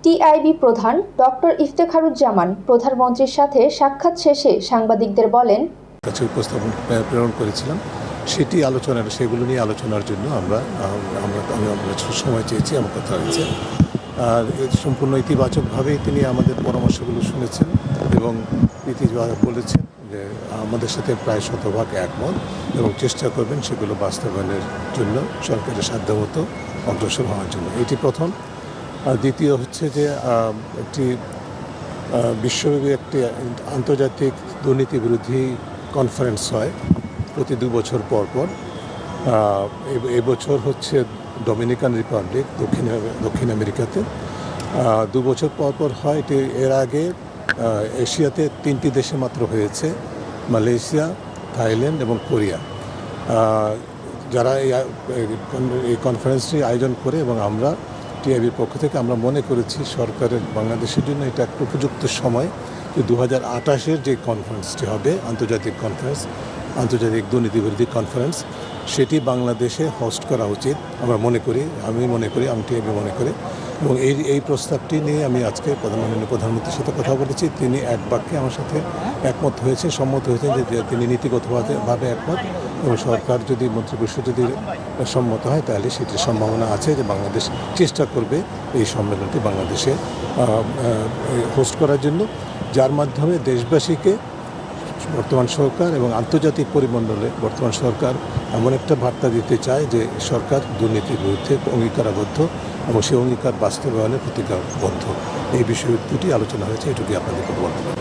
TIB প্রধান doctor Iftekharuzzaman প্রধানমন্ত্রীর সাথে সাক্ষাৎ শেষে সাংবাদিকদের বলেন, কাছে উপস্থাপন প্রেরণ করেছিলাম সেগুলো নিয়ে আলোচনার জন্য আমরা সময় চেয়েছি, আমার কথা হয়েছে। আর সম্পূর্ণ ইতিবাচকভাবেই তিনি আমাদের পরামর্শগুলো শুনেছেন এবং বলেছেন যে আমাদের সাথে প্রায় শতভাগ একমত এবং চেষ্টা করবেন সেগুলো বাস্তবায়নের জন্য সরকারের সাধ্যমতো অগ্রসর হওয়ার জন্য। এটি প্রথম। আর দ্বিতীয় হচ্ছে যে একটি বিশ্বব্যাপী একটি আন্তর্জাতিক দুর্নীতি বিরোধী কনফারেন্স হয় প্রতি 2 বছর পর পর। এবছর হচ্ছে ডমিনিকান রিপাবলিক, দক্ষিণ আমেরিকাতে। 2 বছর পর পর হয় এটি। এর আগে এশিয়াতে 3টি দেশে মাত্র হয়েছে, মালয়েশিয়া, থাইল্যান্ড এবং কোরিয়া। যারা এই কনফারেন্সটি আয়োজন করে এবং আমরা টিআইবির পক্ষ থেকে আমরা মনে করেছি সরকারের বাংলাদেশের জন্য এটা একটা উপযুক্ত সময় যে 2028-এর যে কনফারেন্সটি হবে, আন্তর্জাতিক দুর্নীতি বিরোধী কনফারেন্স, সেটি বাংলাদেশে হোস্ট করা উচিত আমি মনে করি, টিআইবি মনে করি। এবং এই প্রস্তাবটি নিয়ে আমি আজকে মাননীয় প্রধানমন্ত্রীর সাথে কথা বলেছি। তিনি এক বাক্যে আমার সাথে সম্মত হয়েছেন যে তিনি নীতিগতভাবে একমত এবং সরকার যদি মন্ত্রিপরিষদ যদি সম্মত হয় তাহলে সেটির সম্ভাবনা আছে যে বাংলাদেশ চেষ্টা করবে এই সম্মেলনটি বাংলাদেশে হোস্ট করার জন্য, যার মাধ্যমে দেশবাসীকে বর্তমান সরকার এবং আন্তর্জাতিক পরিমণ্ডলে বর্তমান সরকার এমন একটা বার্তা দিতে চায় যে সরকার দুর্নীতির বিরুদ্ধে অঙ্গীকারাবদ্ধ এবং সেই অঙ্গীকার বাস্তবায়নের প্রতিজ্ঞাবদ্ধ। এই বিষয়ে দুটি আলোচনা হয়েছে, এটুকুই আপনাদেরকে বলতে পারি।